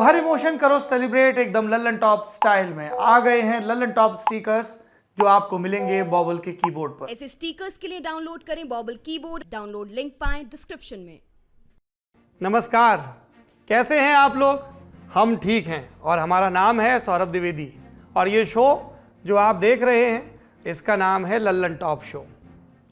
हर emotion करो celebrate एकदम Lallan top style में। आ गए हैं लल्लन टॉप स्टिकर्स जो आपको मिलेंगे बॉबल के कीबोर्ड पर। ऐसे स्टिकर्स के लिए डाउनलोड करें बॉबल कीबोर्ड। डाउनलोड लिंक पाएं डिस्क्रिप्शन में। नमस्कार, कैसे हैं आप लोग? हम ठीक हैं और हमारा नाम है सौरभ द्विवेदी और ये शो जो आप देख रहे हैं इसका नाम है लल्लन टॉप शो।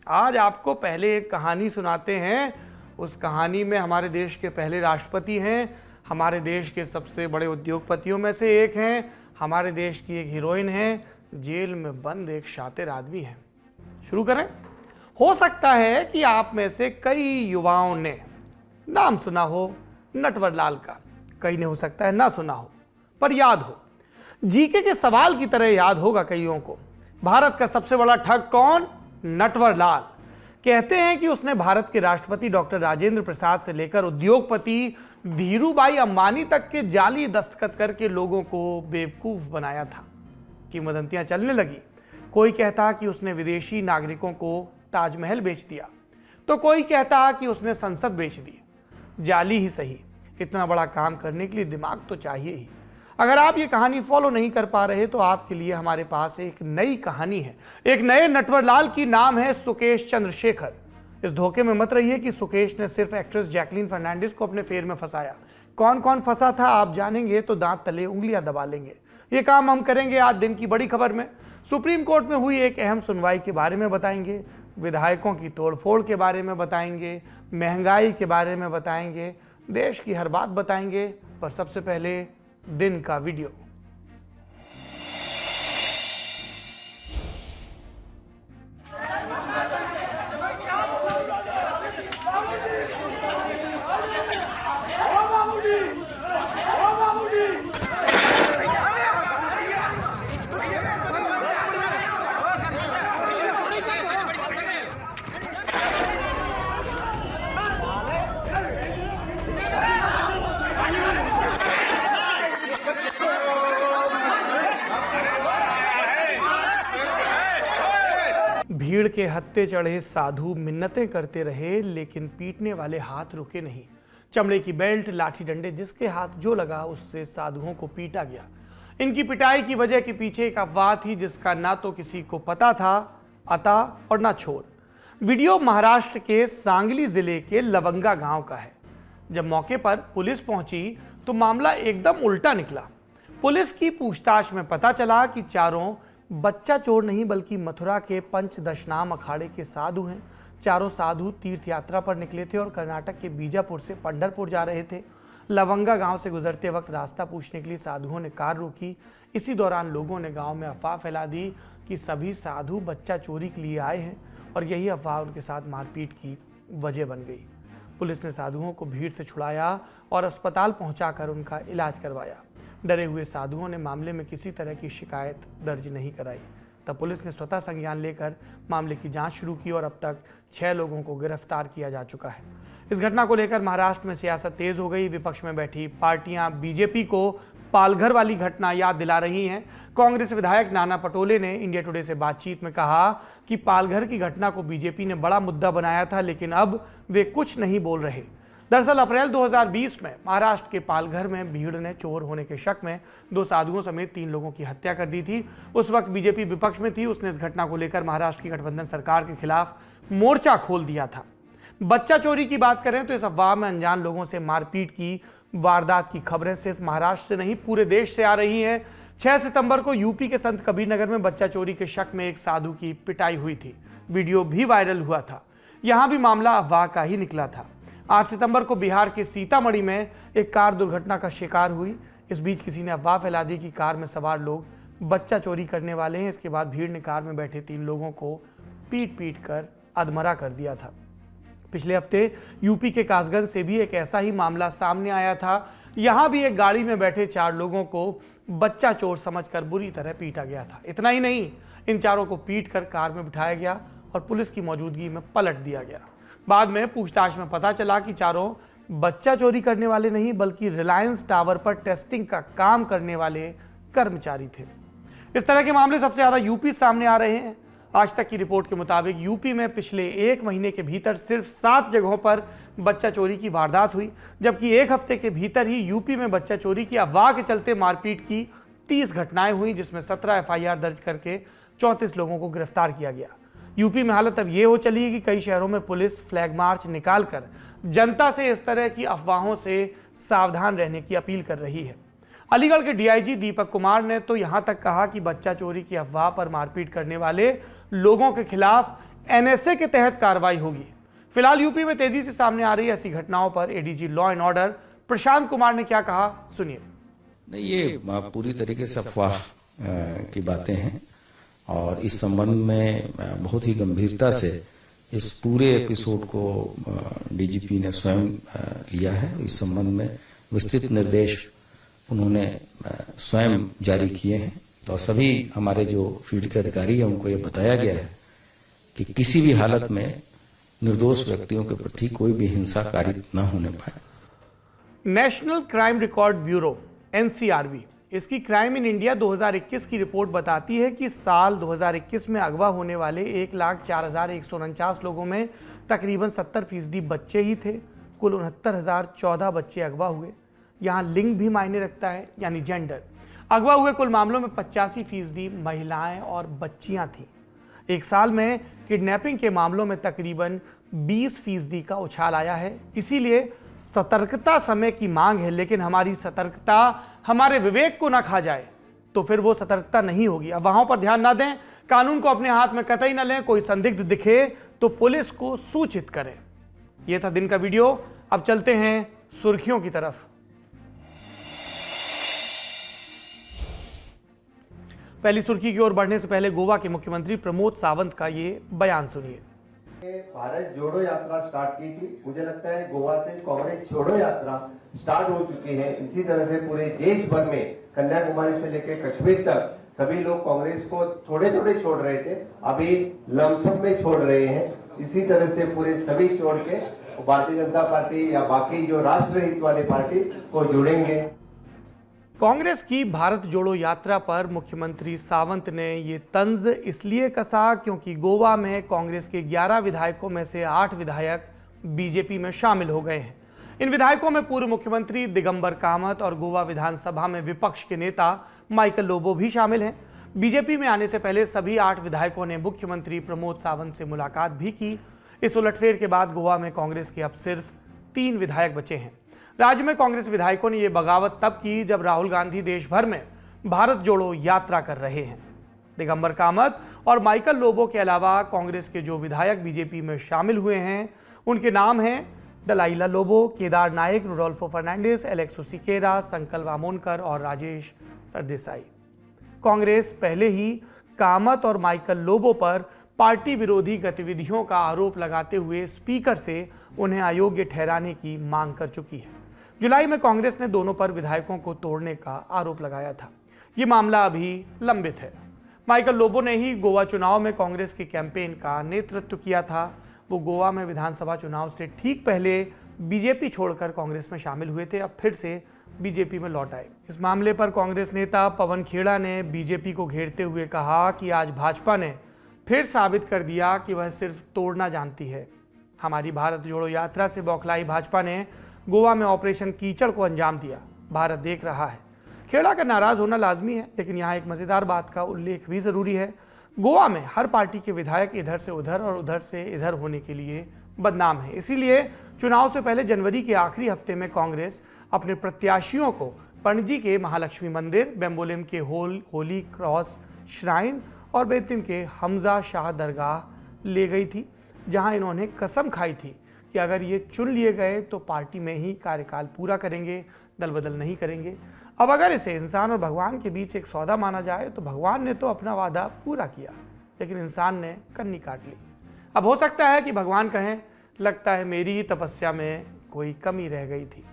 आज आपको पहले एक कहानी सुनाते हैं। उस कहानी में हमारे देश के पहले राष्ट्रपति हैं, हमारे देश के सबसे बड़े उद्योगपतियों में से एक हैं, हमारे देश की एक हीरोइन है, जेल में बंद एक शातिर आदमी है। शुरू करें। हो सकता है कि आप में से कई युवाओं ने नाम सुना हो नटवरलाल का, कई ने हो सकता है ना सुना हो, पर याद हो। जीके के सवाल की तरह याद होगा कईयों को। भारत का सबसे बड़ा ठग कौन? नटवरलाल। कहते हैं कि उसने भारत के राष्ट्रपति डॉक्टर राजेंद्र प्रसाद से लेकर उद्योगपति धीरूभाई अंबानी तक के जाली दस्तखत करके लोगों को बेवकूफ बनाया था। किंवदंतियां चलने लगी। कोई कहता कि उसने विदेशी नागरिकों को ताजमहल बेच दिया, तो कोई कहता कि उसने संसद बेच दी। जाली ही सही, इतना बड़ा काम करने के लिए दिमाग तो चाहिए ही। अगर आप ये कहानी फॉलो नहीं कर पा रहे तो आपके लिए हमारे पास एक नई कहानी है, एक नए नटवरलाल की। नाम है सुकेश चंद्रशेखर। इस धोखे में मत रहिए कि सुकेश ने सिर्फ एक्ट्रेस जैकलीन फर्नांडिस को अपने फेर में फंसाया। कौन कौन फंसा था आप जानेंगे तो दांत तले उंगलियां दबा लेंगे। ये काम हम करेंगे आज दिन की बड़ी खबर में। सुप्रीम कोर्ट में हुई एक अहम सुनवाई के बारे में बताएंगे, विधायकों की तोड़फोड़ के बारे में बताएंगे, महंगाई के बारे में बताएंगे, देश की हर बात बताएंगे। पर सबसे पहले दिन का वीडियो। भीड़ के हत्थे चढ़े साधु मिन्नतें करते रहे, लेकिन पीटने वाले हाथ रुके नहीं। चमड़े की बेल्ट, लाठी डंडे, जिसके हाथ जो लगा उससे साधुओं को पीटा गया। इनकी पिटाई की वजह के पीछे एक अफवाह थी जिसका ना तो किसी को पता था अता और ना छोर। वीडियो महाराष्ट्र के सांगली जिले के लवंगा गांव का है। जब मौके पर पुलिस पहुंची तो मामला एकदम उल्टा निकला। पुलिस की पूछताछ में पता चला कि चारों बच्चा चोर नहीं बल्कि मथुरा के पंचदशनाम अखाड़े के साधु हैं। चारों साधु तीर्थ यात्रा पर निकले थे और कर्नाटक के बीजापुर से पंढरपुर जा रहे थे। लवंगा गांव से गुजरते वक्त रास्ता पूछने के लिए साधुओं ने कार रोकी। इसी दौरान लोगों ने गांव में अफवाह फैला दी कि सभी साधु बच्चा चोरी के लिए आए हैं और यही अफवाह उनके साथ मारपीट की वजह बन गई। पुलिस ने साधुओं को भीड़ से छुड़ाया और अस्पताल पहुंचाकर उनका इलाज करवाया। डरे हुए साधुओं ने मामले में किसी तरह की शिकायत दर्ज नहीं कराई। तब पुलिस ने स्वतः संज्ञान लेकर मामले की जांच शुरू की और अब तक 6 लोगों को गिरफ्तार किया जा चुका है। इस घटना को लेकर महाराष्ट्र में सियासत तेज हो गई। विपक्ष में बैठी पार्टियां बीजेपी को पालघर वाली घटना याद दिला रही हैं। कांग्रेस विधायक नाना पटोले ने इंडिया टुडे से बातचीत में कहा कि पालघर की घटना को बीजेपी ने बड़ा मुद्दा बनाया था, लेकिन अब वे कुछ नहीं बोल रहे। दरअसल अप्रैल 2020 में महाराष्ट्र के पालघर में भीड़ ने चोर होने के शक में 2 साधुओं समेत 3 लोगों की हत्या कर दी थी। उस वक्त बीजेपी विपक्ष में थी। उसने इस घटना को लेकर महाराष्ट्र की गठबंधन सरकार के खिलाफ मोर्चा खोल दिया था। बच्चा चोरी की बात करें तो इस अफवाह में अनजान लोगों से मारपीट की वारदात की खबरें सिर्फ महाराष्ट्र से नहीं पूरे देश से आ रही हैं। 6 सितंबर को यूपी के संत कबीरनगर में बच्चा चोरी के शक में एक साधु की पिटाई हुई थी। वीडियो भी वायरल हुआ था। यहां भी मामला अफवाह का ही निकला था। 8 सितंबर को बिहार के सीतामढ़ी में एक कार दुर्घटना का शिकार हुई। इस बीच किसी ने अफवाह फैला दी कि कार में सवार लोग बच्चा चोरी करने वाले हैं। इसके बाद भीड़ ने कार में बैठे 3 लोगों को पीट पीट कर अधमरा कर दिया था। पिछले हफ्ते यूपी के कासगंज से भी एक ऐसा ही मामला सामने आया था। यहां भी एक गाड़ी में बैठे 4 लोगों को बच्चा चोर समझकर बुरी तरह पीटा गया था। इतना ही नहीं, इन चारों को पीट कर कार में बिठाया गया और पुलिस की मौजूदगी में पलट दिया गया। बाद में पूछताछ में पता चला कि चारों बच्चा चोरी करने वाले नहीं बल्कि रिलायंस टावर पर टेस्टिंग का काम करने वाले कर्मचारी थे। इस तरह के मामले सबसे ज्यादा यूपी सामने आ रहे हैं। आज तक की रिपोर्ट के मुताबिक यूपी में पिछले 1 महीने के भीतर सिर्फ 7 जगहों पर बच्चा चोरी की वारदात हुई, जबकि 1 हफ्ते के भीतर ही यूपी में बच्चा चोरी की अफवाह के चलते मारपीट की 30 घटनाएं हुई, जिसमें 17 एफआईआर दर्ज करके 34 लोगों को गिरफ्तार किया गया। यूपी में हालत अब ये हो चली है कि कई शहरों में पुलिस फ्लैग मार्च निकालकर जनता से इस तरह की अफवाहों से सावधान रहने की अपील कर रही है। अलीगढ़ के डीआईजी दीपक कुमार ने तो यहां तक कहा कि बच्चा चोरी की अफवाह पर मारपीट करने वाले लोगों के खिलाफ एनएसए के तहत कार्रवाई होगी। फिलहाल यूपी में तेजी से सामने आ रही ऐसी घटनाओं पर ADG law and order Prashant Kumar ने क्या कहा, सुनिए। नहीं, ये पूरी तरीके से अफवाह की बातें हैं और इस संबंध में बहुत ही गंभीरता से इस पूरे एपिसोड को डीजीपी ने स्वयं लिया है। इस संबंध में विस्तृत निर्देश उन्होंने स्वयं जारी किए हैं और सभी हमारे जो फील्ड के अधिकारी हैं उनको ये बताया गया है कि किसी भी हालत में निर्दोष व्यक्तियों के प्रति कोई भी हिंसा कारित न होने पाए। National crime record bureau NCRB, इसकी क्राइम इन इंडिया 2021 की रिपोर्ट बताती है कि साल 2021 में अगवा होने वाले 1,04,149 लोगों में तकरीबन 70% बच्चे ही थे। कुल 69,014 बच्चे अगवा हुए। यहाँ लिंग भी मायने रखता है, यानी जेंडर। अगवा हुए कुल मामलों में 85% महिलाएं और बच्चियां थीं। एक साल में किडनैपिंग के मामलों में तकरीबन 20% का उछाल आया है। इसीलिए सतर्कता समय की मांग है, लेकिन हमारी सतर्कता हमारे विवेक को ना खा जाए तो फिर वो सतर्कता नहीं होगी। अफवाहों पर ध्यान ना दें, कानून को अपने हाथ में कतई न लें। कोई संदिग्ध दिखे तो पुलिस को सूचित करें। यह था दिन का वीडियो। अब चलते हैं सुर्खियों की तरफ। पहली सुर्खी की ओर बढ़ने से पहले गोवा के मुख्यमंत्री प्रमोद सावंत का ये बयान सुनिए। भारत जोड़ो यात्रा स्टार्ट की थी। मुझे लगता है गोवा से कांग्रेस छोड़ो यात्रा स्टार्ट हो चुकी है। इसी तरह से पूरे देश भर में कन्याकुमारी से लेकर कश्मीर तक सभी लोग कांग्रेस को थोड़े थोड़े छोड़ रहे थे, अभी लमसम में छोड़ रहे हैं। इसी तरह से पूरे सभी छोड़ के भारतीय जनता पार्टी या बाकी जो राष्ट्रहित वाली पार्टी को जुड़ेंगे। कांग्रेस की भारत जोड़ो यात्रा पर मुख्यमंत्री सावंत ने ये तंज इसलिए कसा क्योंकि गोवा में कांग्रेस के 11 विधायकों में से 8 विधायक बीजेपी में शामिल हो गए हैं। इन विधायकों में पूर्व मुख्यमंत्री दिगंबर कामत और गोवा विधानसभा में विपक्ष के नेता माइकल लोबो भी शामिल हैं। बीजेपी में आने से पहले सभी 8 विधायकों ने मुख्यमंत्री प्रमोद सावंत से मुलाकात भी की। इस उलटफेर के बाद गोवा में कांग्रेस के अब सिर्फ 3 विधायक बचे हैं। राज्य में कांग्रेस विधायकों ने यह बगावत तब की जब राहुल गांधी देश भर में भारत जोड़ो यात्रा कर रहे हैं। दिगंबर कामत और माइकल लोबो के अलावा कांग्रेस के जो विधायक बीजेपी में शामिल हुए हैं उनके नाम हैं दलाइला लोबो, केदार नायक, रुडोल्फो फर्नांडिस, एलेक्सो सिकेरा, संकल्प आमोनकर और राजेश सरदेसाई। कांग्रेस पहले ही कामत और माइकल लोबो पर पार्टी विरोधी गतिविधियों का आरोप लगाते हुए स्पीकर से उन्हें अयोग्य ठहराने की मांग कर चुकी है। जुलाई में कांग्रेस ने दोनों पर विधायकों को तोड़ने का आरोप लगाया था। ये मामला अभी लंबित है। माइकल लोबो ने ही गोवा चुनाव में कांग्रेस के कैंपेन का नेतृत्व किया था। वो गोवा में विधानसभा चुनाव से ठीक पहले बीजेपी छोड़कर कांग्रेस में शामिल हुए थे, अब फिर से बीजेपी में लौट आए। इस मामले पर कांग्रेस नेता पवन खेड़ा ने बीजेपी को घेरते हुए कहा कि आज भाजपा ने फिर साबित कर दिया कि वह सिर्फ तोड़ना जानती है। हमारी भारत जोड़ो यात्रा से बौखलाई भाजपा ने गोवा में ऑपरेशन कीचड़ को अंजाम दिया। भारत देख रहा है। खेड़ा का नाराज होना लाजमी है, लेकिन यहाँ एक मजेदार बात का उल्लेख भी जरूरी है। गोवा में हर पार्टी के विधायक इधर से उधर और उधर से इधर होने के लिए बदनाम है। इसीलिए चुनाव से पहले जनवरी के आखिरी हफ्ते में कांग्रेस अपने प्रत्याशियों को पणजी के महालक्ष्मी मंदिर, बेम्बोलिम के होली क्रॉस श्राइन और बेतिम के हमजा शाह दरगाह ले गई थी, जहां इन्होंने कसम खाई थी कि अगर ये चुन लिए गए तो पार्टी में ही कार्यकाल पूरा करेंगे, दल बदल नहीं करेंगे। अब अगर इसे इंसान और भगवान के बीच एक सौदा माना जाए तो भगवान ने तो अपना वादा पूरा किया, लेकिन इंसान ने कन्नी काट ली। अब हो सकता है कि भगवान कहें, लगता है मेरी ही तपस्या में कोई कमी रह गई थी।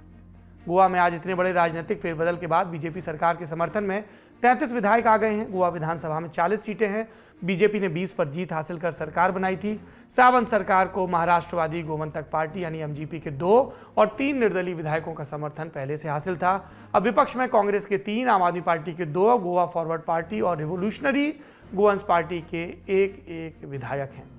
गोवा में आज इतने बड़े राजनीतिक फेरबदल के बाद बीजेपी सरकार के समर्थन में 33 विधायक आ गए हैं। गोवा विधानसभा में 40 सीटें हैं। बीजेपी ने 20 पर जीत हासिल कर सरकार बनाई थी। सावंत सरकार को महाराष्ट्रवादी गोमंतक पार्टी यानी एमजीपी के 2 और 3 निर्दलीय विधायकों का समर्थन पहले से हासिल था। अब विपक्ष में कांग्रेस के 3, आम आदमी पार्टी के 2, गोवा फॉरवर्ड पार्टी और रिवोल्यूशनरी गोवंस पार्टी के एक विधायक हैं।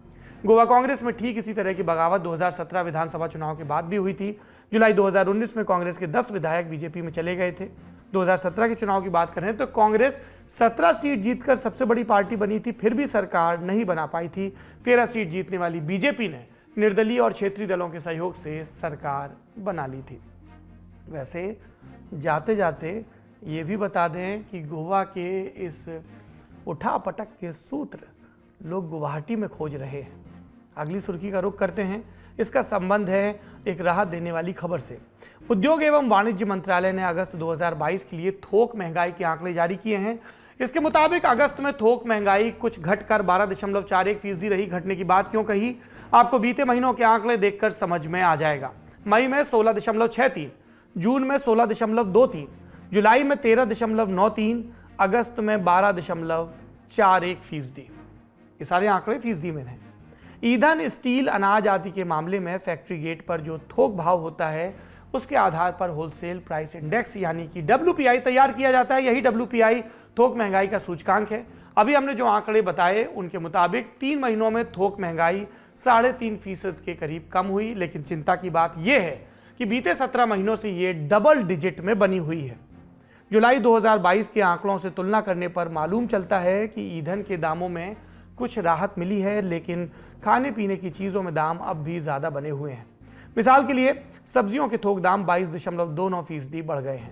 गोवा कांग्रेस में ठीक इसी तरह की बगावत 2017 विधानसभा चुनाव के बाद भी हुई थी। जुलाई 2019 में कांग्रेस के 10 विधायक बीजेपी में चले गए थे। 2017 के चुनाव की बात करें तो कांग्रेस 17 सीट जीतकर सबसे बड़ी पार्टी बनी थी, फिर भी सरकार नहीं बना पाई थी। 13 सीट जीतने वाली बीजेपी ने निर्दलीय और क्षेत्रीय दलों के सहयोग से सरकार बना ली थी। वैसे जाते जाते ये भी बता दें कि गोवा के इस उठापटक के सूत्र लोग गुवाहाटी में खोज रहे हैं। अगली सुर्खी का रुख करते हैं। इसका संबंध है एक राहत देने वाली खबर से। उद्योग एवं वाणिज्य मंत्रालय ने अगस्त 2022 के लिए थोक महंगाई के आंकड़े जारी किए हैं। इसके मुताबिक अगस्त में थोक महंगाई कुछ घटकर 12.41% रही। घटने की बात क्यों कही, आपको बीते महीनों के आंकड़े देखकर समझ में आ जाएगा। मई में 16.63, जून में 16.23, जुलाई में 13.93, अगस्त में 12.41%। ये सारे आंकड़े फीसदी में हैं। ईंधन, स्टील, अनाज आदि के मामले में फैक्ट्री गेट पर जो थोक भाव होता है उसके आधार पर होलसेल प्राइस इंडेक्स यानी कि WPI तैयार किया जाता है। यही WPI थोक महंगाई का सूचकांक है। अभी हमने जो आंकड़े बताए उनके मुताबिक 3 महीनों में थोक महंगाई 3.5% के करीब कम हुई, लेकिन चिंता की बात यह है कि बीते 17 महीनों से ये डबल डिजिट में बनी हुई है। जुलाई 2022 के आंकड़ों से तुलना करने पर मालूम चलता है कि ईंधन के दामों में कुछ राहत मिली है, लेकिन खाने पीने की चीज़ों में दाम अब भी ज़्यादा बने हुए हैं। मिसाल के लिए सब्जियों के थोक दाम 22.29% बढ़ गए हैं।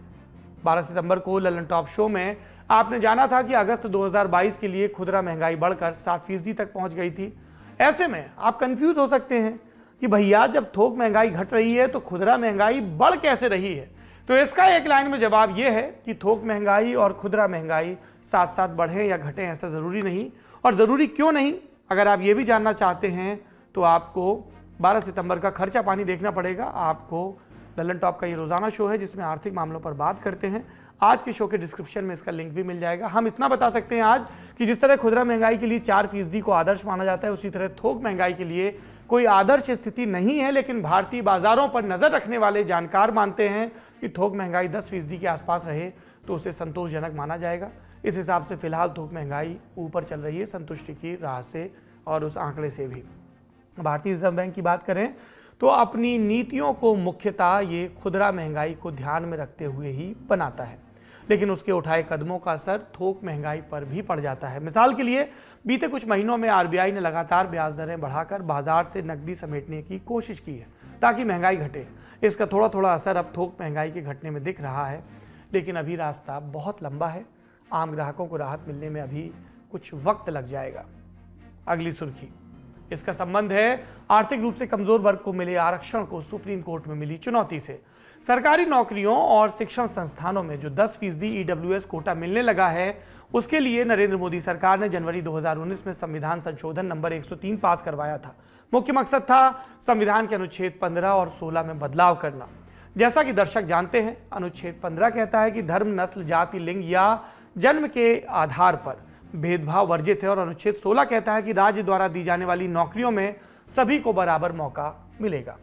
12 सितंबर को ललन टॉप शो में आपने जाना था कि अगस्त 2022 के लिए खुदरा महंगाई बढ़कर 7% तक पहुंच गई थी। ऐसे में आप कंफ्यूज हो सकते हैं कि भैया जब थोक महंगाई घट रही है तो खुदरा महंगाई बढ़ कैसे रही है। तो इसका एक लाइन में जवाब यह है कि थोक महंगाई और खुदरा महंगाई साथ साथ बढ़े या घटें ऐसा ज़रूरी नहीं। और ज़रूरी क्यों नहीं, अगर आप ये भी जानना चाहते हैं तो आपको 12 सितंबर का खर्चा पानी देखना पड़ेगा। आपको ललन टॉप का ये रोज़ाना शो है जिसमें आर्थिक मामलों पर बात करते हैं। आज के शो के डिस्क्रिप्शन में इसका लिंक भी मिल जाएगा। हम इतना बता सकते हैं आज कि जिस तरह खुदरा महंगाई के लिए 4% को आदर्श माना जाता है, उसी तरह थोक महंगाई के लिए कोई आदर्श स्थिति नहीं है, लेकिन भारतीय बाजारों पर नज़र रखने वाले जानकार मानते हैं कि थोक महंगाई 10% के आसपास रहे तो उसे संतोषजनक माना जाएगा। इस हिसाब से फिलहाल थोक महंगाई ऊपर चल रही है, संतुष्टि की राह से और उस आंकड़े से भी। भारतीय रिजर्व बैंक की बात करें तो अपनी नीतियों को मुख्यतः ये खुदरा महंगाई को ध्यान में रखते हुए ही बनाता है, लेकिन उसके उठाए कदमों का असर थोक महंगाई पर भी पड़ जाता है। मिसाल के लिए बीते कुछ महीनों में RBI ने लगातार ब्याज दरें बढ़ाकर बाजार से नकदी समेटने की कोशिश की है ताकि महंगाई घटे। इसका थोड़ा थोड़ा असर अब थोक महंगाई के घटने में दिख रहा है, लेकिन अभी रास्ता बहुत लंबा है। आम ग्राहकों को राहत मिलने में अभी कुछ वक्त लग जाएगा। अगली सुर्खी, इसका संबंध है आर्थिक रूप से कमजोर वर्ग को मिले आरक्षण को सुप्रीम कोर्ट में मिली चुनौती से। सरकारी नौकरियों और शिक्षण संस्थानों में जो 10% EWS कोटा मिलने लगा है, उसके लिए नरेंद्र मोदी सरकार ने जनवरी 2019 में संविधान संशोधन नंबर 103 पास करवाया था। मुख्य मकसद था संविधान के अनुच्छेद 15 और 16 में बदलाव करना। जैसा कि दर्शक जानते हैं, अनुच्छेद 15 कहता है कि धर्म, नस्ल, जाति, लिंग या जन्म के आधार पर भेदभाव वर्जित है, और अनुच्छेद 16 कहता है कि राज्य द्वारा दी जाने वाली नौकरियों में सभी को बराबर मौका मिलेगा।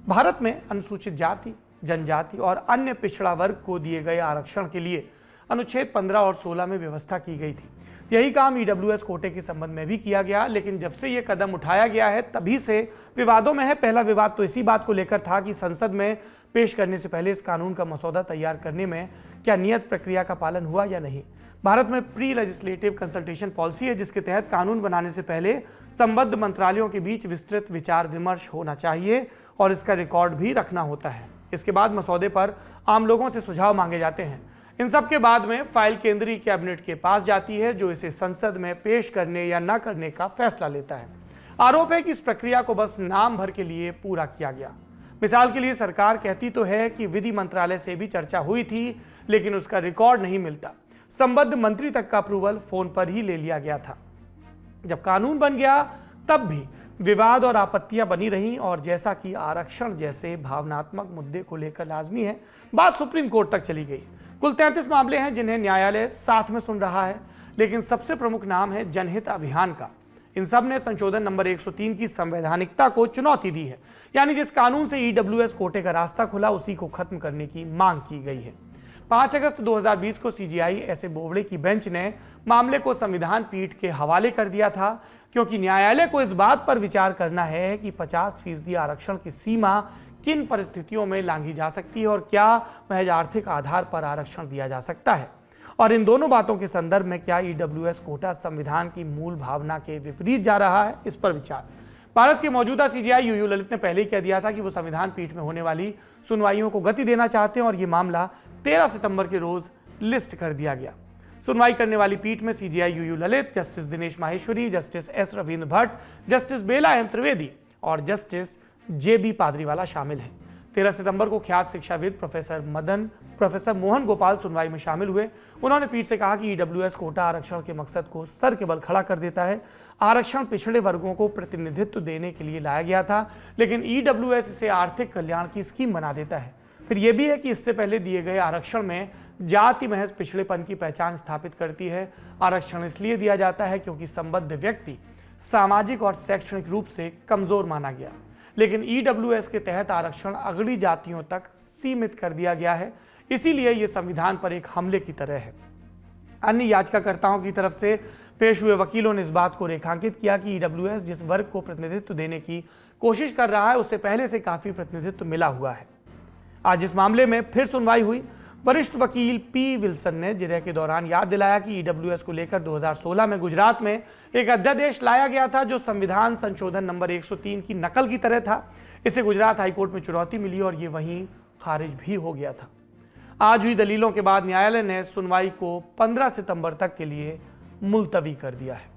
भारत में अनुसूचित जाति, जनजाति और अन्य पिछड़ा वर्ग को दिए गए आरक्षण के लिए अनुच्छेद 15 और 16 में व्यवस्था की गई थी। यही काम EWS कोटे के संबंध में भी किया गया, लेकिन जब से ये कदम उठाया गया है तभी से विवादों में है। पहला विवाद तो इसी बात को लेकर था कि संसद में पेश करने से पहले इस कानून का मसौदा तैयार करने में क्या नियत प्रक्रिया का पालन हुआ या नहीं। भारत में प्री लेजिस्लेटिव कंसल्टेशन पॉलिसी है, जिसके तहत कानून बनाने से पहले संबद्ध मंत्रालयों के बीच विस्तृत विचार विमर्श होना चाहिए और इसका रिकॉर्ड भी रखना होता है। इसके बाद मसौदे पर आम लोगों से सुझाव मांगे जाते हैं। इन सब के बाद में फाइल केंद्रीय कैबिनेट के पास जाती है, जो इसे संसद में पेश करने या न करने का फैसला लेता है। आरोप है कि इस प्रक्रिया को बस नाम भर के लिए पूरा किया गया। मिसाल के लिए सरकार कहती तो है कि विधि मंत्रालय से भी चर्चा हुई थी, लेकिन उसका रिकॉर्ड नहीं मिलता। संबद्ध मंत्री तक का अप्रूवल फोन पर ही ले लिया गया था। जब कानून बन गया तब भी विवाद और आपत्तियां बनी रहीं, और जैसा कि आरक्षण जैसे भावनात्मक मुद्दे को लेकर लाजमी है, बात सुप्रीम कोर्ट तक चली गई। कुल 33 मामले हैं जिन्हें न्यायालय साथ में सुन रहा है। लेकिन सबसे प्रमुख नाम है जनहित अभियान का। इन सब ने संशोधन नंबर 103 की संवैधानिकता को चुनौती दी है, यानी जिस कानून से ईडब्ल्यूएस कोटे का रास्ता खुला उसी को खत्म करने की मांग की गई है। 5 अगस्त 2020 को सीजीआई एस ए बोबड़े की बेंच ने मामले को संविधान पीठ के हवाले कर दिया था, क्योंकि न्यायालय को इस बात पर विचार करना है कि 50% आरक्षण की सीमा किन परिस्थितियों में लांघी जा सकती है और क्या महज आर्थिक आधार पर आरक्षण दिया जा सकता है, और इन दोनों बातों के संदर्भ में क्या ईडब्ल्यूएस कोटा संविधान की मूल भावना के विपरीत जा रहा है, इस पर विचार। भारत के मौजूदा सीजीआई यूयू ललित ने पहले ही कह दिया था कि वो संविधान पीठ में होने वाली सुनवाइयों को गति देना चाहते हैं और ये मामला 13 सितंबर के रोज लिस्ट कर दिया गया। सुनवाई करने वाली पीठ में CJI UU Lalit, justice Dinesh Maheshwari, justice S Ravindra Bhat, justice Bela M Trivedi और जस्टिस जेबी पादरीवाला शामिल हैं। 13 सितंबर को ख्यात शिक्षाविद प्रोफेसर मोहन गोपाल सुनवाई में शामिल हुए। उन्होंने पीठ से कहा कि ईडब्ल्यूएस कोटा आरक्षण के मकसद को सर के बल खड़ा कर देता है। आरक्षण पिछड़े वर्गों को प्रतिनिधित्व देने के लिए लाया गया था, लेकिन ईडब्ल्यूएस इसे आर्थिक कल्याण की स्कीम बना देता है। फिर यह भी है कि इससे पहले दिए गए आरक्षण में जाति महज पिछड़ेपन की पहचान स्थापित करती है। आरक्षण इसलिए दिया जाता है क्योंकि संबद्ध व्यक्ति सामाजिक और शैक्षणिक रूप से कमजोर माना गया, लेकिन ईडब्ल्यूएस के तहत आरक्षण अगड़ी जातियों तक सीमित कर दिया गया है। इसीलिए यह संविधान पर एक हमले की तरह है। अन्य याचिकाकर्ताओं की तरफ से पेश हुए वकीलों ने इस बात को रेखांकित किया कि ईडब्ल्यूएस जिस वर्ग को प्रतिनिधित्व देने की कोशिश कर रहा है उसे पहले से काफी प्रतिनिधित्व मिला हुआ है। आज इस मामले में फिर सुनवाई हुई। वरिष्ठ वकील पी विल्सन ने जिरह के दौरान याद दिलाया कि ईडब्ल्यूएस को लेकर 2016 में गुजरात में एक अध्यादेश लाया गया था जो संविधान संशोधन नंबर 103 की नकल की तरह था। इसे गुजरात हाईकोर्ट में चुनौती मिली और ये वहीं खारिज भी हो गया था। आज हुई दलीलों के बाद न्यायालय ने सुनवाई को 15 सितंबर तक के लिए मुलतवी कर दिया है।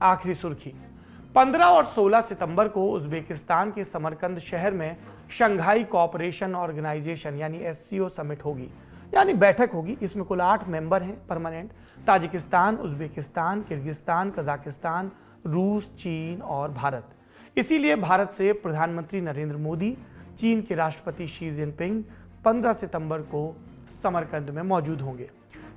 आखिरी सुर्खी, 15 और 16 सितंबर को उज्बेकिस्तान के समरकंद शहर में शंघाई कोऑपरेशन ऑर्गेनाइजेशन यानी एससीओ समिट होगी, यानी बैठक होगी। इसमें कुल 8 मेंबर हैं permanent: Tajikistan, Uzbekistan, Kyrgyzstan, Kazakhstan, रूस, चीन और भारत। इसीलिए भारत से प्रधानमंत्री नरेंद्र मोदी, चीन के राष्ट्रपति शी जिनपिंग 15 सितंबर को समरकंद में मौजूद होंगे।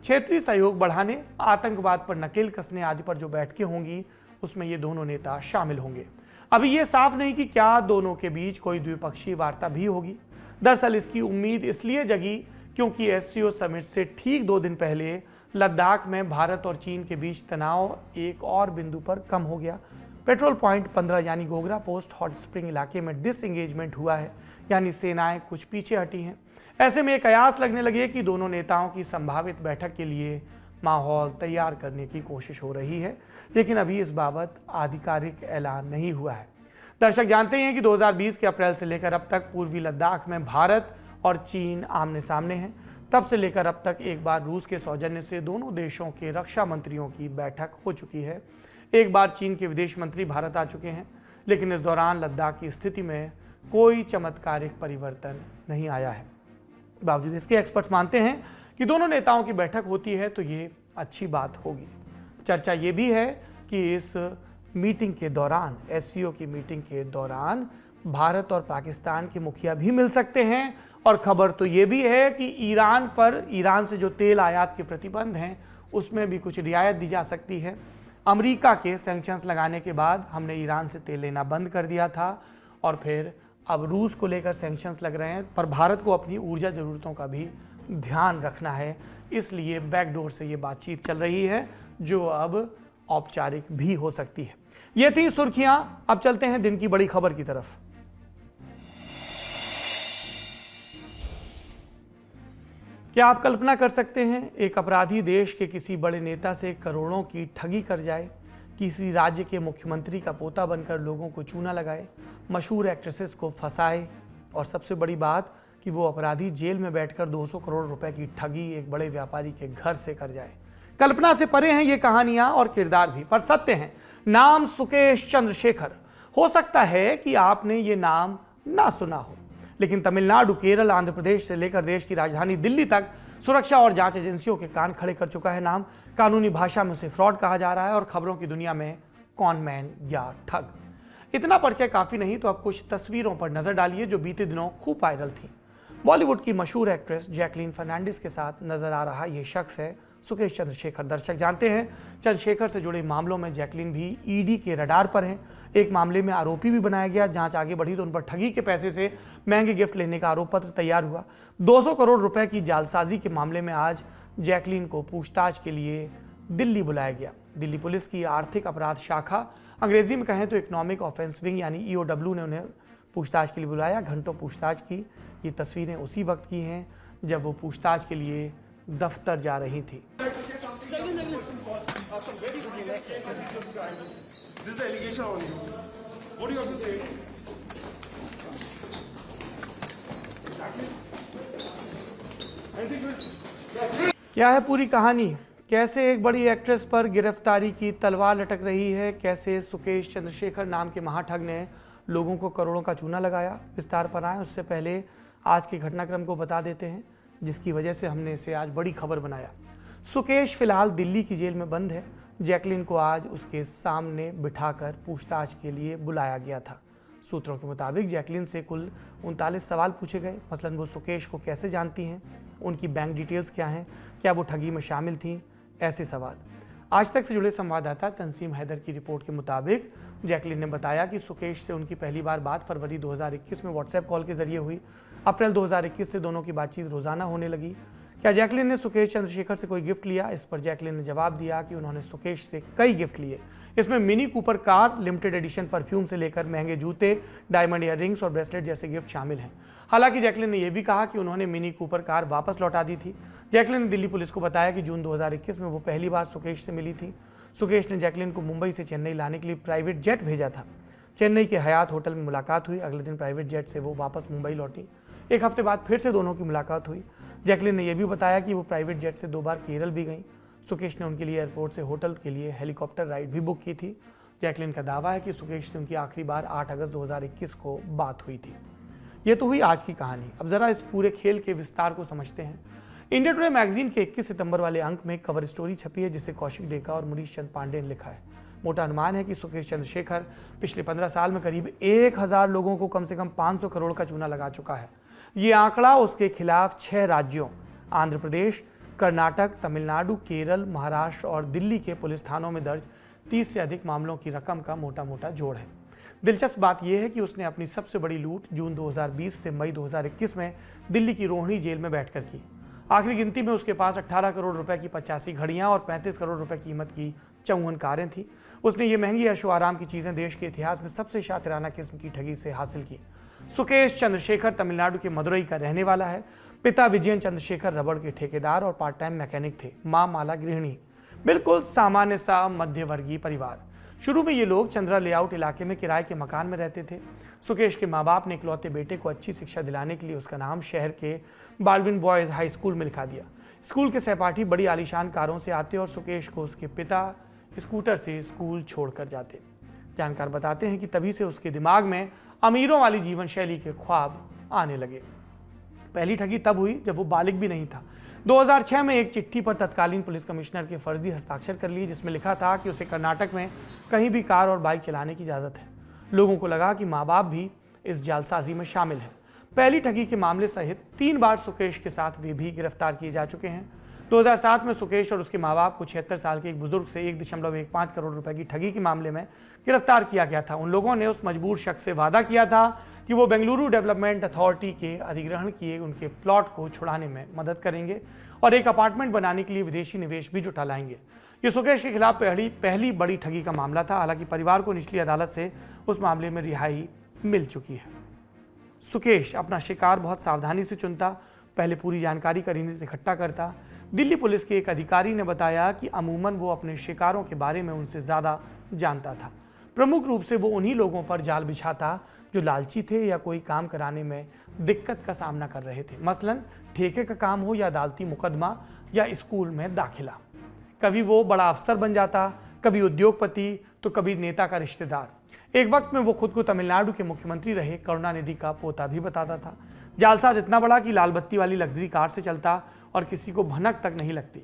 क्षेत्रीय सहयोग बढ़ाने, आतंकवाद पर नकेल कसने आदि पर जो बैठकें होंगी उसमें ये दोनों नेता शामिल होंगे। अभी ये साफ नहीं कि क्या दोनों के बीच कोई द्विपक्षीय वार्ता भी होगी। दरअसल इसकी उम्मीद इसलिए जगी क्योंकि एससीओ समिट से ठीक 2 दिन पहले लद्दाख में भारत और चीन के बीच तनाव एक और बिंदु पर कम हो गया। पेट्रोल पॉइंट 15 यानी गोगरा पोस्ट हॉट स्प्रिंग इलाके में डिसएंगेजमेंट हुआ है, यानी सेनाएं कुछ पीछे हटी हैं। ऐसे में कयास लगने लगे कि दोनों नेताओं की संभावित बैठक के लिए माहौल तैयार करने की कोशिश हो रही है, लेकिन अभी इस बाबत आधिकारिक ऐलान नहीं हुआ है। दर्शक जानते हैं कि 2020 के अप्रैल से लेकर अब तक पूर्वी लद्दाख में भारत और चीन आमने सामने हैं। तब से लेकर अब तक एक बार रूस के सौजन्य से दोनों देशों के रक्षा मंत्रियों की बैठक हो चुकी है। एक बार चीन के विदेश मंत्री भारत आ चुके हैं, लेकिन इस दौरान लद्दाख की स्थिति में कोई चमत्कारिक परिवर्तन नहीं आया है। बावजूद इसके एक्सपर्ट्स मानते हैं कि दोनों नेताओं की बैठक होती है तो ये अच्छी बात होगी। चर्चा ये भी है कि इस मीटिंग के दौरान, एससीओ की मीटिंग के दौरान भारत और पाकिस्तान के मुखिया भी मिल सकते हैं, और खबर तो ये भी है कि ईरान से जो तेल आयात के प्रतिबंध हैं उसमें भी कुछ रियायत दी जा सकती है। अमेरिका के सैंक्शंस लगाने के बाद हमने ईरान से तेल लेना बंद कर दिया था और फिर अब रूस को लेकर सैंक्शंस लग रहे हैं, पर भारत को अपनी ऊर्जा ज़रूरतों का भी ध्यान रखना है, इसलिए बैकडोर से ये बातचीत चल रही है जो अब औपचारिक भी हो सकती है। ये थी सुर्खियां। अब चलते हैं दिन की बड़ी खबर की तरफ। क्या आप कल्पना कर सकते हैं एक अपराधी देश के किसी बड़े नेता से करोड़ों की ठगी कर जाए, किसी राज्य के मुख्यमंत्री का पोता बनकर लोगों को चूना लगाए, मशहूर एक्ट्रेसेस को फंसाए, और सबसे बड़ी बात कि वो अपराधी जेल में बैठकर 200 करोड़ रुपए की ठगी एक बड़े व्यापारी के घर से कर जाए। कल्पना से परे हैं ये कहानियां और किरदार भी, पर सत्य हैं। नाम सुकेश चंद्रशेखर। हो सकता है कि आपने ये नाम ना सुना हो, लेकिन तमिलनाडु, केरल, आंध्र प्रदेश से लेकर देश की राजधानी दिल्ली तक सुरक्षा और जांच एजेंसियों के कान खड़े कर चुका है नाम। कानूनी भाषा में उसे फ्रॉड कहा जा रहा है और खबरों की दुनिया में कॉनमैन या ठग। इतना परिचय काफी नहीं तो अब कुछ तस्वीरों पर नजर डालिए जो बीते दिनों खूब वायरल थी। बॉलीवुड की मशहूर एक्ट्रेस जैकलीन फर्नांडिस के साथ नजर आ रहा ये शख्स है सुकेश चंद्रशेखर। दर्शक जानते हैं चंद्रशेखर से जुड़े मामलों में जैकलीन भी ईडी के रडार पर हैं। एक मामले में आरोपी भी बनाया गया। जांच आगे बढ़ी तो उन पर ठगी के पैसे से महंगे गिफ्ट लेने का आरोप पत्र तैयार हुआ। 200 करोड़ रुपए की जालसाजी के मामले में आज जैकलीन को पूछताछ के लिए दिल्ली बुलाया गया। दिल्ली पुलिस की आर्थिक अपराध शाखा, अंग्रेजी में कहें तो इकोनॉमिक ऑफेंस विंग यानी EOW ने उन्हें पूछताछ के लिए बुलाया। घंटों पूछताछ की। ये तस्वीरें उसी वक्त की हैं जब वो पूछताछ के लिए दफ्तर जा रही थी। This is the allegation on you. What do you have to say? क्या है पूरी कहानी? कैसे एक बड़ी एक्ट्रेस पर गिरफ्तारी की तलवार लटक रही है? कैसे सुकेश चंद्रशेखर नाम के महाठग ने लोगों को करोड़ों का चूना लगाया? विस्तार पर आए उससे पहले आज के घटनाक्रम को बता देते हैं जिसकी वजह से हमने इसे आज बड़ी खबर बनाया। सुकेश फिलहाल दिल्ली की जेल में बंद है। जैकलीन को आज उसके सामने बिठाकर पूछताछ के लिए बुलाया गया था। सूत्रों के मुताबिक जैकलीन से कुल 39 सवाल पूछे गए। मसलन वो सुकेश को कैसे जानती हैं, उनकी बैंक डिटेल्स क्या हैं, क्या वो ठगी में शामिल थीं, ऐसे सवाल। आज तक से जुड़े संवाददाता तंसीम हैदर की रिपोर्ट के मुताबिक जैकलीन ने बताया कि सुकेश से उनकी पहली बार बात फरवरी 2021 में व्हाट्सएप कॉल के जरिए हुई। अप्रैल 2021 से दोनों की बातचीत रोजाना होने लगी। क्या जैकलीन ने सुकेश चंद्रशेखर से कोई गिफ्ट लिया? इस पर जैकलीन ने जवाब दिया कि उन्होंने सुकेश से कई गिफ्ट लिए। इसमें mini Cooper car, limited edition perfume से लेकर महंगे जूते, डायमंड ईयररिंग्स और ब्रेसलेट जैसे गिफ्ट शामिल हैं। हालांकि जैकलीन ने यह भी कहा कि उन्होंने मिनी कूपर कार वापस लौटा दी थी। जैकलीन ने दिल्ली पुलिस को बताया कि जून 2021 में वो पहली बार सुकेश से मिली थी। सुकेश ने जैकलीन को मुंबई से चेन्नई लाने के लिए प्राइवेट जेट भेजा था। चेन्नई के हयात होटल में मुलाकात हुई। अगले दिन प्राइवेट जेट से वो वापस मुंबई लौटी। एक हफ्ते बाद फिर से दोनों की मुलाकात हुई। जैकलीन ने यह भी बताया कि वो प्राइवेट जेट से 2 बार केरल भी गई। सुकेश ने उनके लिए एयरपोर्ट से होटल के लिए हेलीकॉप्टर राइड भी बुक की थी। जैकलीन का दावा है कि सुकेश से उनकी आखिरी बार 8 अगस्त 2021 को बात हुई थी। ये तो हुई आज की कहानी। अब जरा इस पूरे खेल के विस्तार को समझते हैं। इंडिया टुडे मैगजीन के 21 सितंबर वाले अंक में कवर स्टोरी छपी है जिसे कौशिक डेका और मुनीश चंद पांडे ने लिखा है। मोटा अनुमान है कि सुकेश चंद्रशेखर पिछले 15 साल में करीब 1000 लोगों को कम से कम 500 करोड़ का चूना लगा चुका है। ये आंकड़ा उसके खिलाफ 6 राज्यों आंध्र प्रदेश, कर्नाटक, तमिलनाडु, केरल, महाराष्ट्र और दिल्ली के पुलिस थानों में दर्ज 30 से अधिक मामलों की रकम का मोटा मोटा जोड़ है। दिलचस्प बात यह है कि उसने अपनी सबसे बड़ी लूट जून 2020 से मई 2021 में दिल्ली की रोहिणी जेल में बैठकर की। आखिरी गिनती में उसके पास 18 करोड़ रुपए की 85 घड़ियां और 35 करोड़ रुपए कीमत की 54 कारें थी। उसने ये महंगी ऐशो आराम की चीजें देश के इतिहास में सबसे शातिराना किस्म की ठगी से हासिल की। सुकेश चंद्रशेखर तमिलनाडु के मदुरई का रहने वाला है। पिता विजयन चंद्रशेखर रबड़ के ठेकेदार और पार्ट टाइम मैकेनिक थे। मां माला गृहिणी। बिल्कुल सामान्य सा मध्यवर्गीय परिवार। शुरू में ये लोग चंद्रा लेआउट इलाके में किराए के मकान में रहते थे। सुकेश के माँ बाप ने इकलौते बेटे को अच्छी शिक्षा दिलाने के लिए उसका नाम शहर के बाल्विन बॉयज हाई स्कूल में लिखा दिया। स्कूल के सहपाठी बड़ी आलीशान कारों से आते और सुकेश को उसके पिता स्कूटर से स्कूल छोड़कर जाते। जानकार बताते हैं कि तभी से उसके दिमाग में अमीरों वाली जीवन शैली के ख्वाब आने लगे। पहली ठगी तब हुई जब वो बालिग भी नहीं था। 2006 में एक चिट्ठी पर तत्कालीन पुलिस कमिश्नर के फर्जी हस्ताक्षर कर लिए जिसमें लिखा था कि उसे कर्नाटक में कहीं भी कार और बाइक चलाने की इजाज़त है। लोगों को लगा कि माँ बाप भी इस जालसाजी में शामिल हैं। पहली ठगी के मामले सहित 3 बार सुकेश के साथ वे भी गिरफ्तार किए जा चुके हैं। 2007 में सुकेश और उसके माँ बाप को 76 साल के एक बुजुर्ग से 1.15 करोड़ रुपए की ठगी के मामले में गिरफ्तार किया गया था। उन लोगों ने उस मजबूर शख्स से वादा किया था कि वो बेंगलुरु डेवलपमेंट अथॉरिटी के अधिग्रहण किए उनके प्लॉट को छुड़ाने में मदद करेंगे और एक अपार्टमेंट बनाने के लिए विदेशी निवेश भी जुटा लाएंगे। ये सुकेश के खिलाफ पहली बड़ी ठगी का मामला था। हालांकि परिवार को निचली अदालत से उस मामले में रिहाई मिल चुकी है। सुकेश अपना शिकार बहुत सावधानी से चुनता, पहले पूरी जानकारी करीने से इकट्ठा करता। दिल्ली पुलिस के एक अधिकारी ने बताया कि अमूमन वो अपने शिकारों के बारे में उनसे ज़्यादा जानता था। प्रमुख रूप से वो उन्हीं लोगों पर जाल बिछाता जो लालची थे या कोई काम कराने में दिक्कत का सामना कर रहे थे। मसलन ठेके का काम हो या अदालती मुकदमा या स्कूल में दाखिला। कभी वो बड़ा अफसर बन जाता, कभी उद्योगपति, तो कभी नेता का रिश्तेदार। एक वक्त में वो खुद को तमिलनाडु के मुख्यमंत्री रहे करुणानिधि का पोता भी बताता था। जालसाज इतना बड़ा कि लाल बत्ती वाली लग्जरी कार से चलता और किसी को भनक तक नहीं लगती।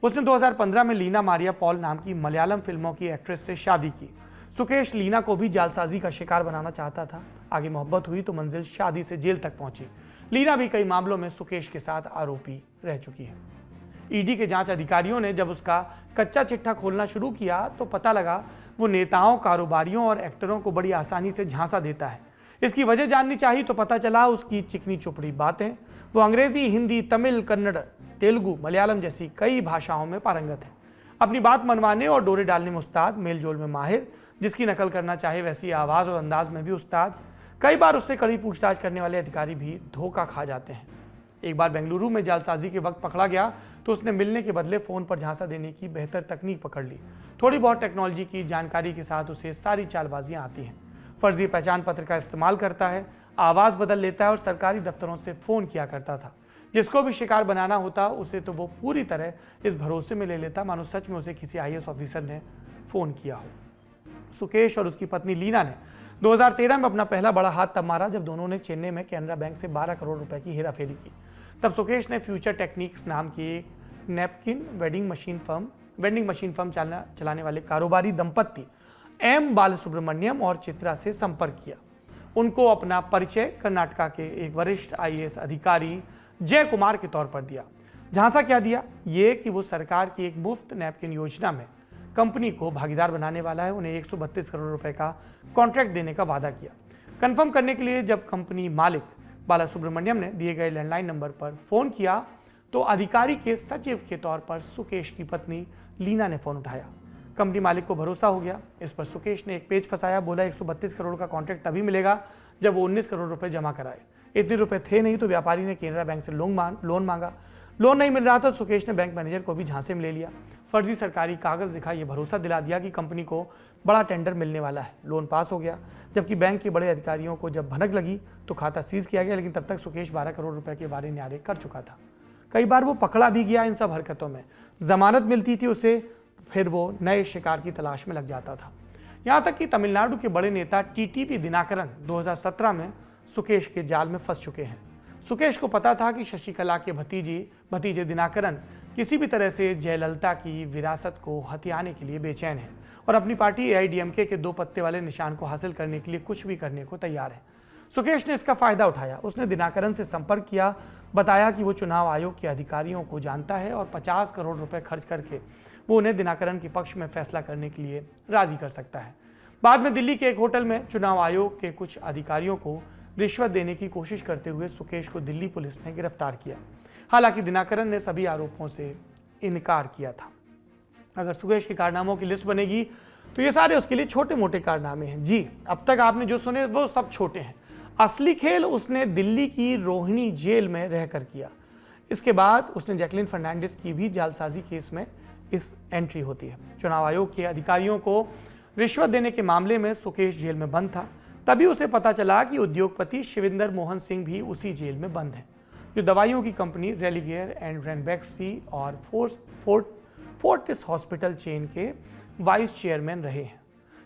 उसने 2015 में लीना मारिया पॉल नाम की मलयालम फिल्मों की एक्ट्रेस से शादी की। सुकेश लीना को भी जालसाजी का शिकार बनाना चाहता था। आगे मोहब्बत हुई तो मंजिल शादी से जेल तक पहुंची। लीना भी कई मामलों में सुकेश के साथ आरोपी रह चुकी है। ईडी के जांच अधिकारियों ने जब उसका कच्चा चिट्ठा खोलना शुरू किया तो पता लगा वो नेताओं, कारोबारियों और एक्टरों को बड़ी आसानी से झांसा देता है। इसकी वजह जाननी चाहिए तो पता चला उसकी चिकनी चुपड़ी बातें। वो अंग्रेजी, हिंदी, तमिल, कन्नड़, तेलुगु, मलयालम जैसी कई भाषाओं में पारंगत है। अपनी बात मनवाने और डोरे डालने में उस्ताद, मेलजोल में माहिर, जिसकी नकल करना चाहे वैसी आवाज और अंदाज में भी उस्ताद। कई बार उससे कड़ी पूछताछ करने वाले अधिकारी भी धोखा खा जाते हैं। एक बार बेंगलुरु में जालसाजी के वक्त पकड़ा गया तो उसने मिलने के बदले फोन पर झांसा देने की बेहतर तकनीक पकड़ ली। थोड़ी बहुत टेक्नोलॉजी की जानकारी के साथ उसे सारी चालबाजियां आती हैं। फर्जी पहचान पत्र का इस्तेमाल करता है, आवाज बदल लेता है और सरकारी दफ्तरों से फोन किया करता था। जिसको भी शिकार बनाना होता उसे तो वो पूरी तरह इस भरोसे में ले लेता मानो सच में उसे किसी IAS ऑफिसर ने फोन किया हो। सुकेश और उसकी पत्नी लीना ने 2013 में अपना पहला बड़ा हाथ तब मारा जब दोनों ने चेन्नई में कैनरा बैंक से 12 करोड़ रुपए की हेराफेरी की। तब सुकेश ने फ्यूचर टेक्निक्स नाम की एक नैपकिन वेंडिंग मशीन फर्म चलाने वाले कारोबारी दंपत्ति M बालसुब्रमण्यम और चित्रा से संपर्क किया। उनको अपना परिचय कर्नाटका के एक वरिष्ठ IAS अधिकारी जय कुमार के तौर पर दिया। झांसा क्या दिया? ये कि वो सरकार की एक मुफ्त नैपकिन योजना में कंपनी को भागीदार बनाने वाला है। उन्हें 132 करोड़ रुपए का कॉन्ट्रैक्ट देने का वादा किया। कंफर्म करने के लिए जब कंपनी मालिक बालासुब्रमण्यम ने दिए गए लैंडलाइन नंबर पर फोन किया तो अधिकारी के सचिव के तौर पर सुकेश की पत्नी लीना ने फोन उठाया। कंपनी मालिक को भरोसा हो गया। इस पर सुकेश ने एक पेज फंसाया। बोला 132 करोड़ का कॉन्ट्रैक्ट तभी मिलेगा जब वो 19 करोड़ रुपए जमा कराए। इतने रुपए थे नहीं तो व्यापारी ने केनरा बैंक से लोन मांगा। लोन नहीं मिल रहा था। सुकेश ने बैंक मैनेजर को भी झांसे में ले लिया। फर्जी सरकारी कागज दिखा ये भरोसा दिला दिया कि कंपनी को बड़ा टेंडर मिलने वाला है। लोन पास हो गया। जबकि बैंक के बड़े अधिकारियों को जब भनक लगी तो खाता सीज किया गया, लेकिन तब तक सुकेश 12 करोड़ रुपए के वारे न्यारे कर चुका था। कई बार वो पकड़ा भी गया इन सब हरकतों में। जमानत मिलती थी उसे, फिर वो नए शिकार की तलाश में लग जाता था। यहाँ तक कि तमिलनाडु के बड़े नेता TTV दिनाकरन 2017 में सुकेश के जाल में फंस चुके हैं। सुकेश को पता था कि शशिकला के भतीजे दिनाकरन किसी भी तरह से जयललिता की विरासत को हथियाने के लिए बेचैन है और अपनी पार्टी AIDMK के 2 पत्ते वाले निशान को हासिल करने के लिए कुछ भी करने को तैयार है। सुकेश ने इसका फायदा उठाया। उसने दिनाकरन से संपर्क किया, बताया कि वो चुनाव आयोग के अधिकारियों को जानता है और 50 करोड़ रुपए खर्च करके वो उन्हें दिनाकरन के पक्ष में फैसला करने के लिए राजी कर सकता है। बाद में दिल्ली के एक होटल में चुनाव आयोग के कुछ अधिकारियों को रिश्वत देने की कोशिश करते हुए सुकेश को दिल्ली पुलिस ने गिरफ्तार किया। हालांकि दिनाकरन ने सभी आरोपों से इनकार किया था। अगर सुकेश के कारनामों की लिस्ट बनेगी तो ये सारे उसके लिए छोटे मोटे कारनामे हैं। जी, अब तक आपने जो सुने वो सब छोटे हैं। असली खेल उसने दिल्ली की रोहिणी जेल में रहकर किया। इसके बाद उसने जैकलिन फर्नांडिस की भी जालसाजी केस में इस एंट्री होती है। चुनाव आयोग के अधिकारियों को रिश्वत देने के मामले में सुकेश जेल में बंद था। तभी उसे पता चला कि उद्योगपति शिविंदर मोहन सिंह भी उसी जेल में बंद है, जो दवाइयों की कंपनी रेलिगेयर एंड रेनबैक्सी और फोर्टिस हॉस्पिटल चेन के वाइस चेयरमैन रहे हैं।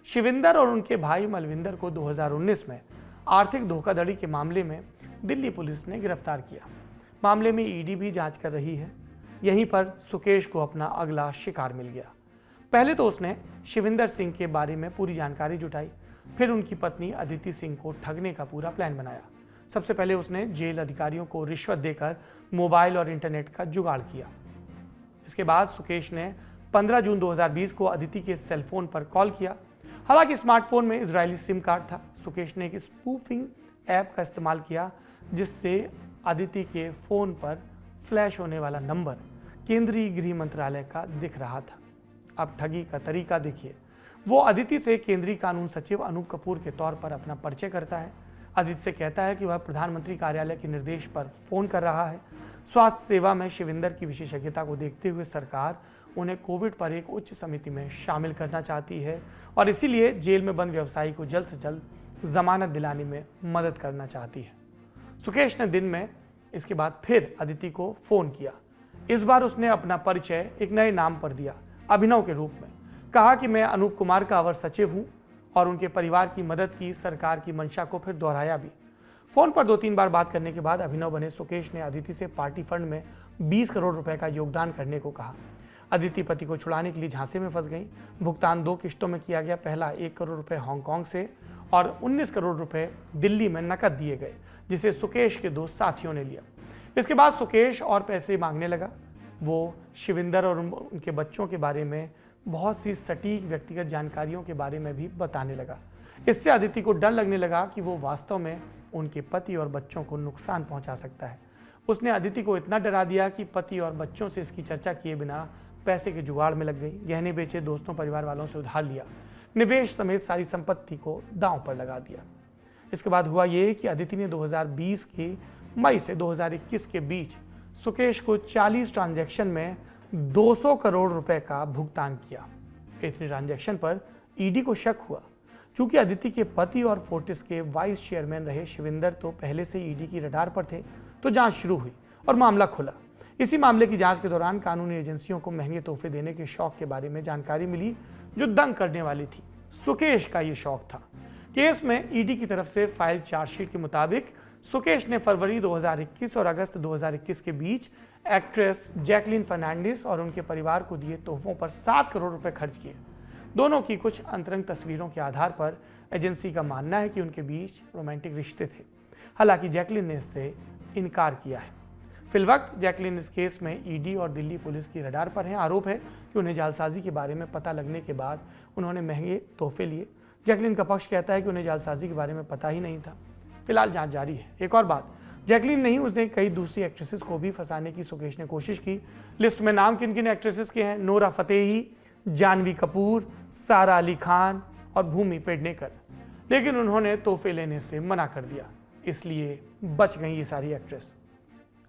शिविंदर और उनके भाई मलविंदर को 2019 में आर्थिक धोखाधड़ी के मामले में दिल्ली पुलिस ने गिरफ्तार किया। मामले में ईडी भी जांच कर रही है। यहीं पर सुकेश को अपना अगला शिकार मिल गया। पहले तो उसने शिविंदर सिंह के बारे में पूरी जानकारी जुटाई, फिर उनकी पत्नी अदिति सिंह को ठगने का पूरा प्लान बनाया। सबसे पहले उसने जेल अधिकारियों को रिश्वत देकर मोबाइल और इंटरनेट का जुगाड़ किया। इसके बाद सुकेश ने 15 जून 2020 को अदिति के सेलफोन पर कॉल किया। हालांकि स्मार्टफोन में इजरायली सिम कार्ड था। सुकेश ने एक स्पूफिंग ऐप का इस्तेमाल किया जिससे अदिति के फोन पर फ्लैश होने वाला नंबर केंद्रीय गृह मंत्रालय का दिख रहा था। अब ठगी का तरीका देखिए। वो अदिति से केंद्रीय कानून सचिव अनूप कपूर के तौर पर अपना परिचय करता है। अदिति से कहता है कि वह प्रधानमंत्री कार्यालय के निर्देश पर फोन कर रहा है। स्वास्थ्य सेवा में शिविंदर की विशेषज्ञता को देखते हुए सरकार उन्हें कोविड पर एक उच्च समिति में शामिल करना चाहती है और इसीलिए जेल में बंद व्यवसायी को जल्द से जल्द जमानत दिलाने में मदद करना चाहती है। सुकेश ने दिन में इसके बाद फिर अदिति को फोन किया। इस बार उसने अपना परिचय एक नए नाम पर दिया, अभिनव के रूप में। कहा कि मैं अनूप कुमार का अवर सचिव हूं और उनके परिवार की मदद की सरकार की मंशा को फिर दोहराया भी। फोन पर 2-3 बार बात करने के बाद अभिनव बने सुकेश ने अदिति से पार्टी फंड में 20 करोड़ रुपए का योगदान करने को कहा। अदिति पति को छुड़ाने के लिए झांसे में फंस गई। भुगतान 2 किश्तों में किया गया। पहला 1 करोड़ रुपए हांगकांग से और 19 करोड़ रुपए दिल्ली में नकद दिए गए, जिसे सुकेश के 2 साथियों ने लिया। इसके बाद सुकेश और पैसे मांगने लगा। वो शिविंदर और उनके बच्चों के बारे में बहुत सी सटीक व्यक्तिगत जानकारियों के बारे में भी बताने लगा। इससे अदिति को डर लगने लगा कि वो वास्तव में उनके पति और बच्चों को नुकसान पहुंचा सकता है। उसने अदिति को इतना डरा दिया कि पति और बच्चों से इसकी चर्चा किए बिना पैसे के जुगाड़ में लग गई। गहने बेचे, दोस्तों परिवार वालों से उधार लिया, निवेश समेत सारी संपत्ति को दांव पर लगा दिया। इसके बाद हुआ ये कि अदिति ने 2020 के मई से 2021 के बीच सुकेश को 40 ट्रांजैक्शन में 200 करोड़ रुपए का भुगतान किया। इतने ट्रांजैक्शन पर ईडी को शक हुआ। चूंकि अदिति के पति और फोर्टिस के वाइस चेयरमैन रहे शिविंदर तो पहले से ईडी की रडार पर थे, तो जांच शुरू हुई और मामला खुला। इसी मामले की जांच के दौरान कानूनी एजेंसियों को महंगे तोहफे देने के शौक के बारे में जानकारी मिली जो दंग करने वाली थी। सुकेश का ये शौक था। केस में ईडी की तरफ से फाइल चार्जशीट के मुताबिक सुकेश ने फरवरी 2021 और अगस्त 2021 के बीच एक्ट्रेस जैकलीन फर्नांडिस और उनके परिवार को दिए तोहफों पर 7 करोड़ रुपए खर्च किए। दोनों की कुछ अंतरंग तस्वीरों के आधार पर एजेंसी का मानना है कि उनके बीच रोमांटिक रिश्ते थे। हालांकि जैकलीन ने इससे इनकार किया है। फिलवक्त जैकलीन इस केस में ईडी और दिल्ली पुलिस की रडार पर है। आरोप है कि उन्हें जालसाजी के बारे में पता लगने के बाद उन्होंने महंगे तोहफे लिए। जैकलीन का पक्ष कहता है कि उन्हें जालसाजी के बारे में पता ही नहीं था। फिलहाल जांच जारी है। एक और बात, जैकलीन नहीं, उसने कई दूसरी एक्ट्रेसेस को भी फंसाने की सुकेश ने कोशिश की। लिस्ट में नाम किन किन एक्ट्रेसेस के हैं? नोरा फतेही, जानवी कपूर, सारा अली खान और भूमि पेडनेकर। लेकिन उन्होंने तोहफे लेने से मना कर दिया, इसलिए बच गई ये सारी एक्ट्रेस।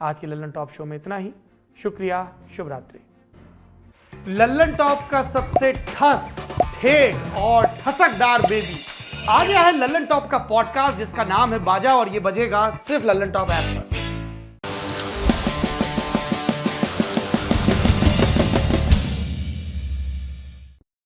आज के लल्लन टॉप शो में इतना ही। शुक्रिया, शुभ रात्रि। लल्लन टॉप का सबसे ठस, ठेठ और ठसकदार बेबी आ गया है लल्लन टॉप का पॉडकास्ट, जिसका नाम है बाजा, और ये बजेगा सिर्फ लल्लन टॉप ऐप पर।